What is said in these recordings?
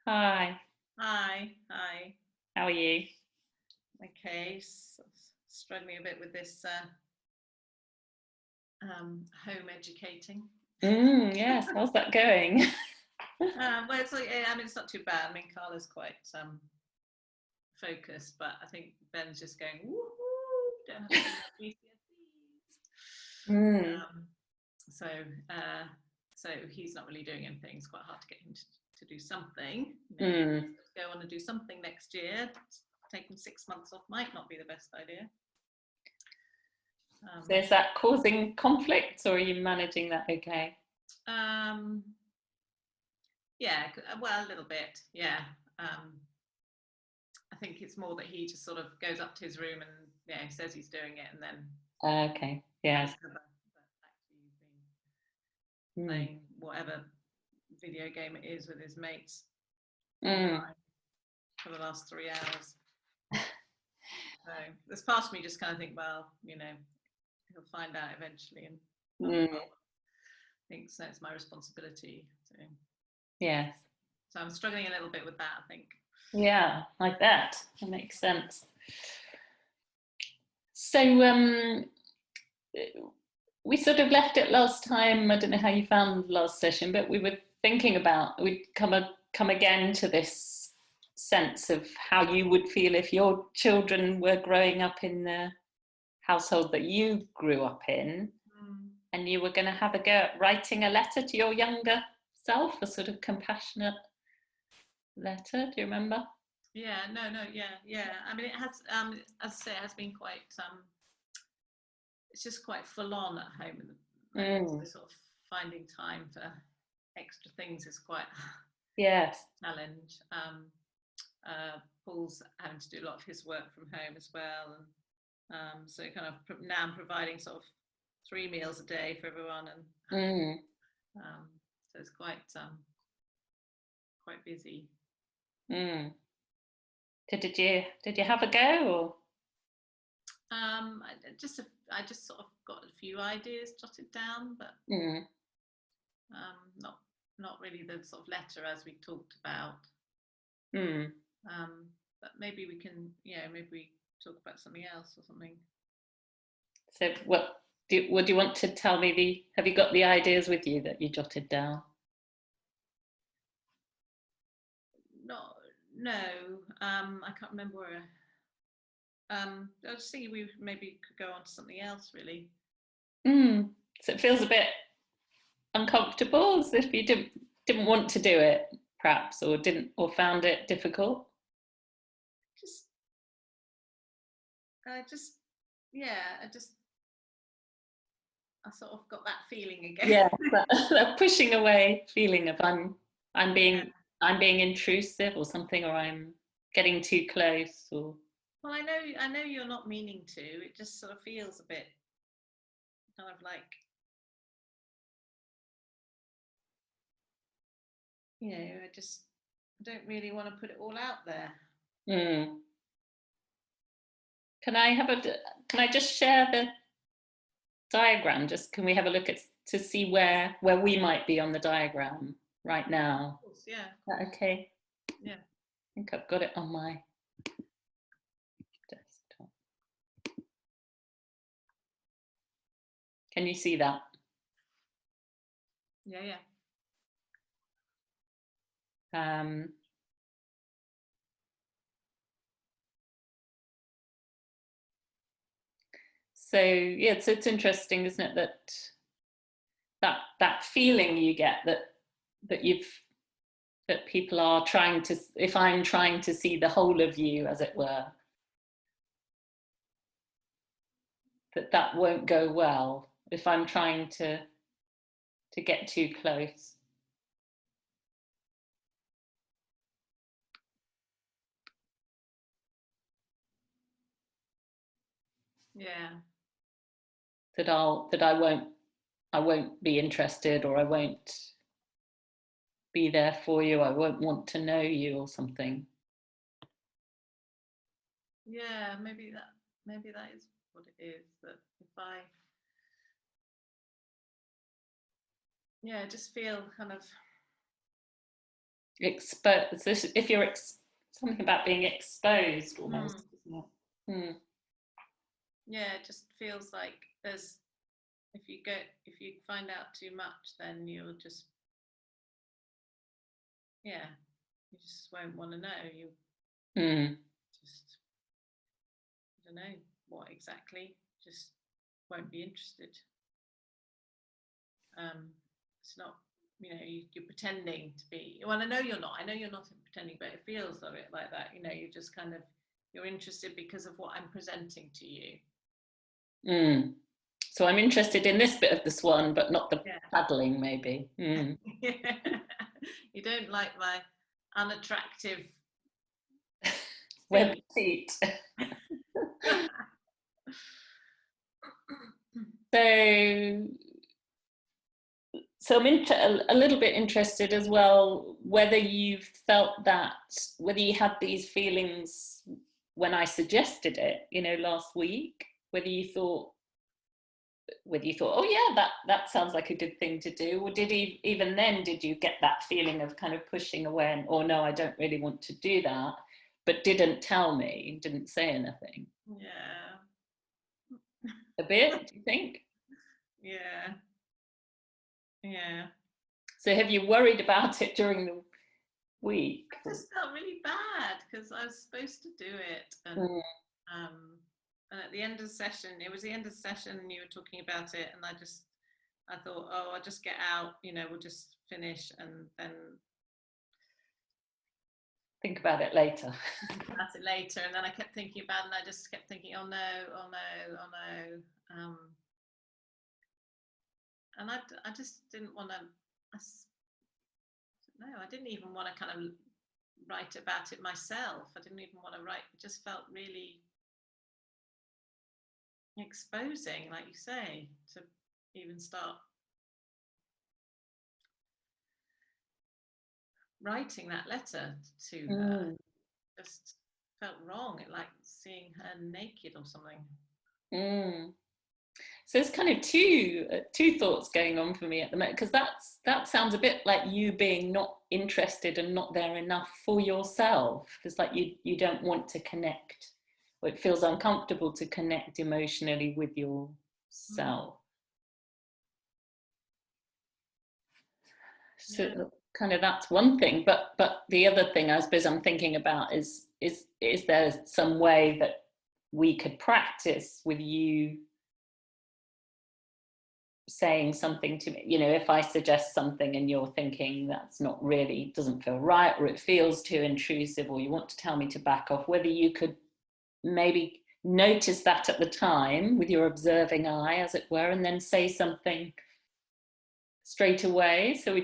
Hi, Hi. how are you? Okay, struggling a bit with this home educating. Yes, how's that going? Well, it's like, I mean, it's not too bad. I mean, Carla's quite focused, but I think Ben's just going, woohoo, don't have to do my GCSEs. Mm, Um, so, so he's not really doing anything. It's quite hard to get him to do something. You know, mm. go on and do something next year. Taking 6 months off might not be the best idea. So is that causing conflicts or are you managing that okay? Um, yeah, well, a little bit, yeah. I think it's more that he just sort of goes up to his room and says he's doing it, and then Okay, yes. has cover. But actually, he's been Mm, playing whatever video game it is with his mates mm, online for the last 3 hours. So there's part of me just kind of think, well, he'll find out eventually, and blah blah blah. mm, I think so. It's my responsibility. yes. So I'm struggling a little bit with that, I think. Yeah, like that. That makes sense. So we sort of left it last time. I don't know how you found the last session, but we were thinking about we'd come again to this sense of how you would feel if your children were growing up in the household that you grew up in, and you were going to have a go at writing a letter to your younger self, a sort of compassionate letter. Do you remember? Yeah, no, yeah. I mean, it has, as I say, it has been quite, it's just quite full on at home at the moment. So sort of finding time for extra things is quite Yes. a challenge. Paul's having to do a lot of his work from home as well. And so kind of now I'm providing sort of 3 meals a day for everyone. And so it's quite busy. So did you have a go or? I just sort of got a few ideas jotted down, but not really the sort of letter as we talked about. But maybe we can, maybe we talk about something else or something. So what do you want to tell me? Have you got the ideas with you that you jotted down? No, I can't remember where. I was thinking we maybe could go on to something else, really. So it feels a bit uncomfortable, as if you didn't want to do it, perhaps, or found it difficult. I sort of got that feeling again. Yeah, that pushing away feeling of I'm being intrusive or something, or I'm getting too close, or. Well, I know you're not meaning to. It just sort of feels a bit kind of like, I don't really want to put it all out there. Can I just share the diagram? Can we have a look to see where we might be on the diagram right now? Of course, yeah. Is that okay? Yeah. I think I've got it on my desktop. Can you see that? Yeah. So yeah, so it's interesting, isn't it, that feeling you get that people are trying to, if I'm trying to see the whole of you, as it were, that won't go well if I'm trying to get too close. Yeah. That I won't be interested, or I won't be there for you, I won't want to know you, or something. Yeah, maybe that is what it is. That if I just feel kind of Exposed. If you're something about being exposed almost, isn't it? Yeah, it just feels like there's, if you find out too much, then you'll just, you just won't want to know. You just, I don't know what exactly, just won't be interested. It's not, you're pretending to be, well, I know you're not pretending, but it feels of it like that, you just kind of, you're interested because of what I'm presenting to you. So I'm interested in this bit of the swan, but not the paddling, maybe. You don't like my unattractive web feet. So I'm a little bit interested as well, whether you had these feelings when I suggested it, last week, whether you thought, oh yeah, that sounds like a good thing to do, or even then did you get that feeling of kind of pushing away or no, I don't really want to do that, but didn't tell me, didn't say anything? Yeah. A bit, do you think? Yeah. So have you worried about it during the week? I just felt really bad because I was supposed to do it, and at the end of the session, it was the end of the session, and you were talking about it, and I thought, oh, I'll just get out, we'll just finish, and then think about it later. And then I kept thinking about it, and I just kept thinking, oh no, oh no, oh no. And I just didn't want to, I didn't even want to kind of write about it myself. I didn't even want to write, it just felt really exposing, like you say, to even start writing that letter to her. Just felt wrong, like seeing her naked or something. So it's kind of two thoughts going on for me at the moment, because that sounds a bit like you being not interested and not there enough for yourself. It's like you don't want to connect, or it feels uncomfortable to connect emotionally with yourself. So kind of that's one thing, but the other thing I suppose I'm thinking about is there some way that we could practice with you saying something to me, if I suggest something and you're thinking that's not really, doesn't feel right, or it feels too intrusive, or you want to tell me to back off, whether you could maybe notice that at the time with your observing eye, as it were, and then say something straight away, so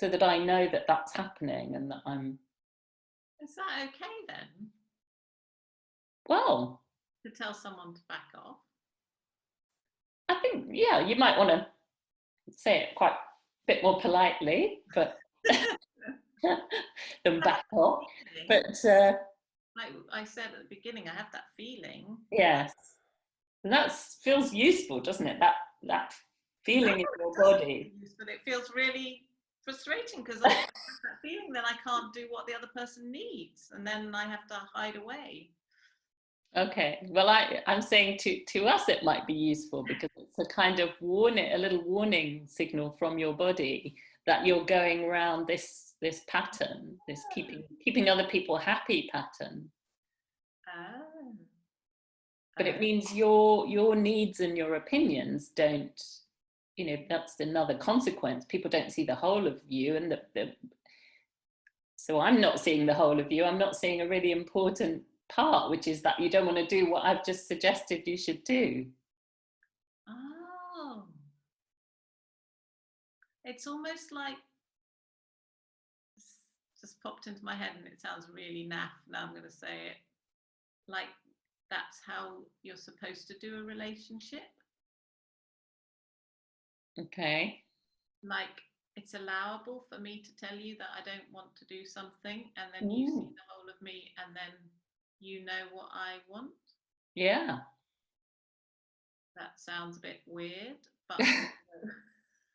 that I know that that's happening and that I'm. Is that okay then? Well, to tell someone to back off? I think, you might want to say it quite a bit more politely, but than back off. But like I said at the beginning, I have that feeling. Yes, and that feels useful, doesn't it? That feeling in your body. But it feels really frustrating because I have that feeling that I can't do what the other person needs, and then I have to hide away. Okay, well, I'm saying to us it might be useful because it's a kind of warning, a little warning signal from your body that you're going around this pattern, this keeping other people happy pattern. But it means your needs and your opinions don't, that's another consequence. People don't see the whole of you, and so I'm not seeing the whole of you. I'm not seeing a really important part, which is that you don't want to do what I've just suggested you should do. Oh, it's almost like, just popped into my head, and it sounds really naff, now I'm going to say it, like that's how you're supposed to do a relationship. Okay. Like it's allowable for me to tell you that I don't want to do something, and then you see the whole of me, and then you know what I want. Yeah. That sounds a bit weird, but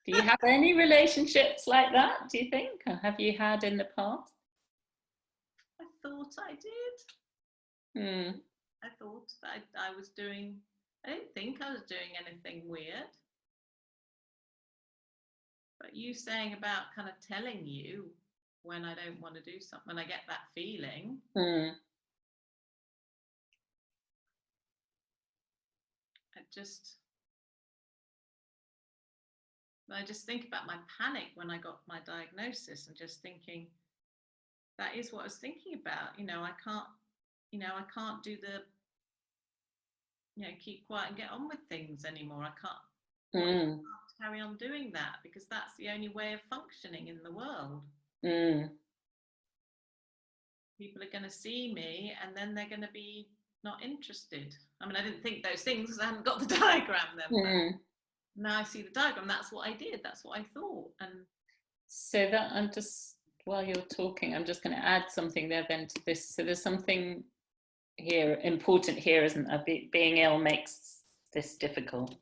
Do you have any relationships like that, do you think? Or have you had in the past? I thought I did. I thought that I was doing, I didn't think I was doing anything weird. But you saying about kind of telling you when I don't want to do something, when I get that feeling. I just think about my panic when I got my diagnosis and just thinking, that is what I was thinking about. I can't do the, keep quiet and get on with things anymore. I can't carry on doing that because that's the only way of functioning in the world. People are going to see me and then they're going to be not interested. I mean, I didn't think those things because I hadn't got the diagram then. Now I see the diagram, that's what I did, that's what I thought. And so that I'm just, while you're talking, I'm just going to add something there then to this. So there's something here important here, isn't there? Being ill makes this difficult.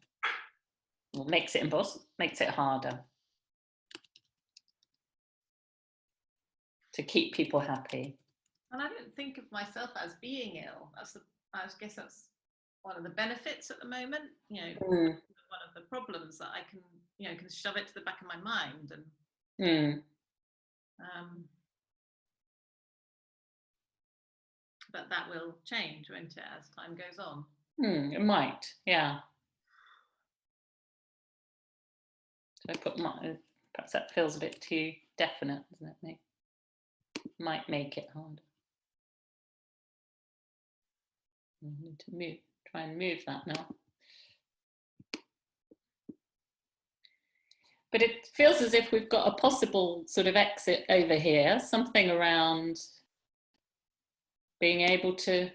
Well, makes it impossible, makes it harder to keep people happy. And I didn't think of myself as being ill. I guess that's one of the benefits at the moment. One of the problems that I can shove it to the back of my mind, and but that will change, won't it, as time goes on? It might, yeah. So I put perhaps that feels a bit too definite, doesn't it? Might make it hard. I need to try and move that now. But it feels as if we've got a possible sort of exit over here, something around being able to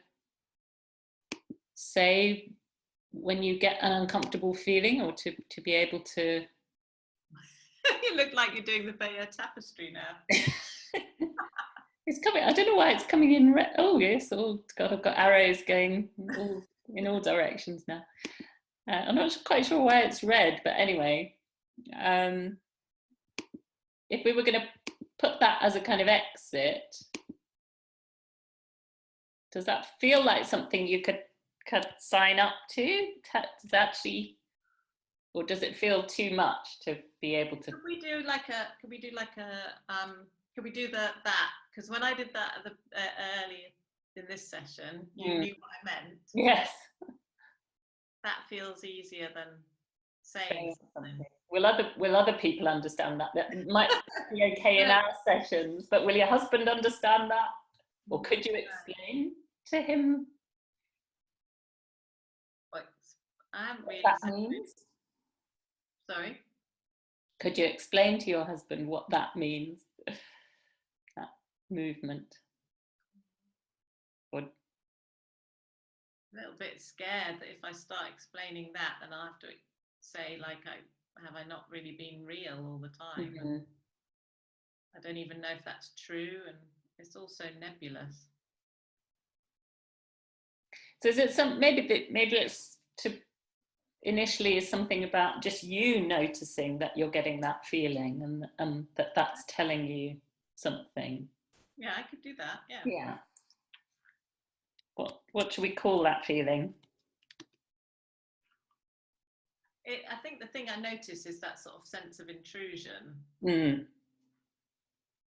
say when you get an uncomfortable feeling, or to be able to... You look like you're doing the Bayeux tapestry now. It's coming, I don't know why it's coming in red. Oh yes, oh God, I've got arrows going in all directions now. I'm not quite sure why it's red, but anyway, if we were going to put that as a kind of exit, does that feel like something you could sign up to? Does actually, or does it feel too much to be able to? Could we do that? Because when I did that earlier in this session, you knew what I meant. Yes. That feels easier than saying something. Will other people understand that? That might be okay in our sessions, but will your husband understand that? Or could you explain to him I haven't really what that means? Sorry? Could you explain to your husband what that means? That movement? Or... A little bit scared that if I start explaining that, then I'll have to say, like, have I not really been real all the time? I don't even know if that's true, and it's also nebulous. So is it maybe it's to initially is something about just you noticing that you're getting that feeling, and that's telling you something. Yeah, I could do that. Yeah. What should we call that feeling? I think the thing I notice is that sort of sense of intrusion.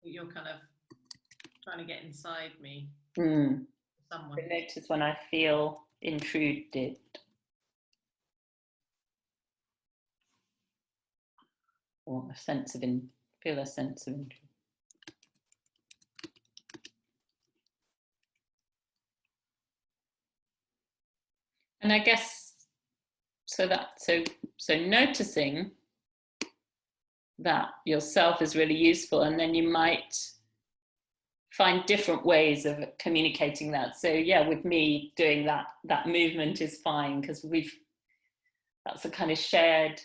You're kind of trying to get inside me. Someone. I notice when I feel intruded. Or feel a sense of intrusion. And I guess so noticing that yourself is really useful, and then you might find different ways of communicating that. So yeah, with me doing that movement is fine, because that's a kind of shared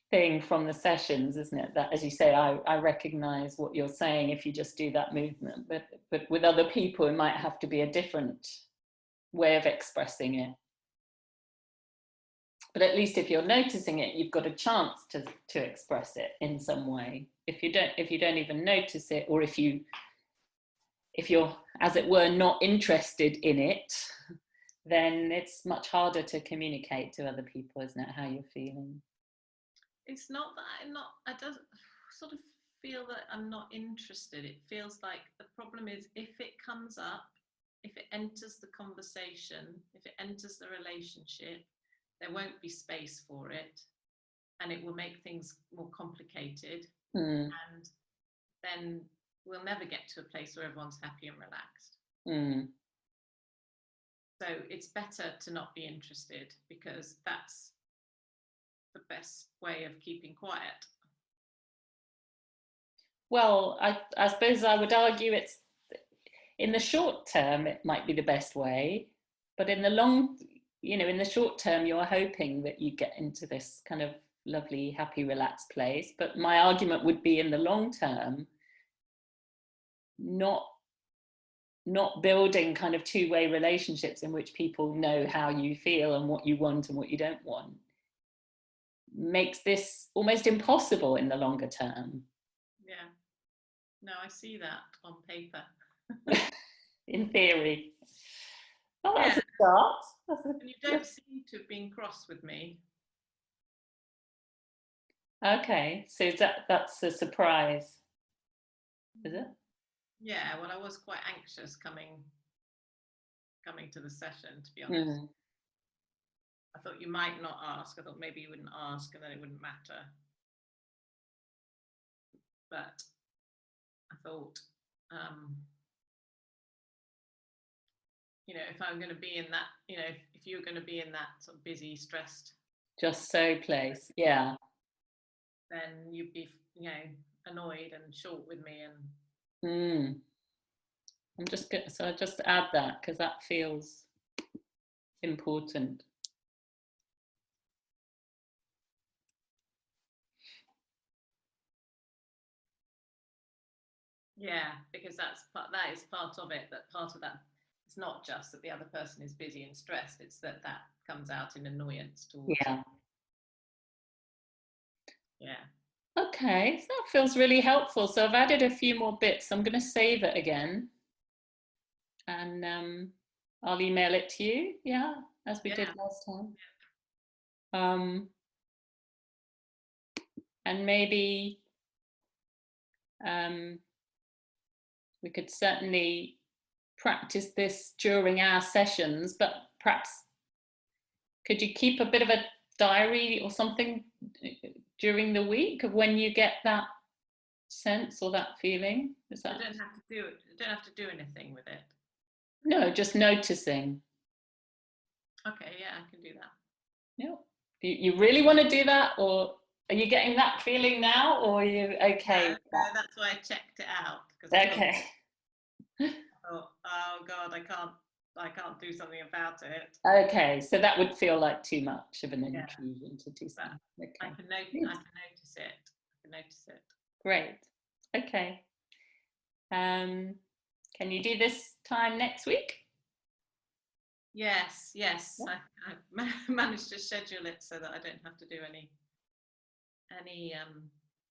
thing from the sessions, isn't it? That, as you say, I recognize what you're saying if you just do that movement, but with other people it might have to be a different way of expressing it. But at least if you're noticing it, you've got a chance to express it in some way. If you don't even notice it, or if you're, as it were, not interested in it, then it's much harder to communicate to other people, isn't it, how you're feeling? It's not that I don't sort of feel that I'm not interested. It feels like the problem is if it comes up, if it enters the conversation, if it enters the relationship, there won't be space for it, and it will make things more complicated. And then we'll never get to a place where everyone's happy and relaxed. So it's better to not be interested, because that's the best way of keeping quiet. Well, I suppose I would argue it's, in the short term, it might be the best way, but in the long, in the short term, you're hoping that you get into this kind of lovely, happy, relaxed place. But my argument would be, in the long term, not building kind of two-way relationships in which people know how you feel and what you want and what you don't want makes this almost impossible in the longer term. Yeah. No, I see that on paper. In theory. Oh, that's a start. And you don't seem to have been cross with me. Okay, so that's a surprise, is it? Yeah, well, I was quite anxious coming to the session, to be honest. I thought you might not ask. I thought maybe you wouldn't ask and then it wouldn't matter. But I thought, if I'm going to be in that, if you're going to be in that sort of busy, stressed, just so place, yeah, then you'd be, annoyed and short with me. And I'll just add that, because that feels important. Yeah, because that is part of it. That part of that, it's not just that the other person is busy and stressed, it's that comes out in annoyance towards you. Yeah. Okay, so that feels really helpful. So I've added a few more bits. I'm going to save it again, and I'll email it to you, as we did last time. And maybe we could certainly practice this during our sessions, but perhaps could you keep a bit of a diary or something during the week of when you get that sense or that feeling? Is that... You don't have to do it. You don't have to do anything with it. No, just noticing. Okay, yeah, I can do that. Yeah. You really want to do that, or are you getting that feeling now, or are you okay? No, that's why I checked it out. Okay. I thought, oh God, I can't do something about it. Okay, so that would feel like too much of an intrusion to do something. Okay. I can notice it. Great. Okay. Can you do this time next week? Yes. Yeah. I managed to schedule it so that I don't have to do any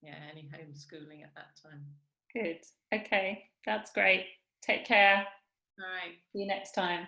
homeschooling at that time. Good. Okay, that's great. Take care. All right. See you next time.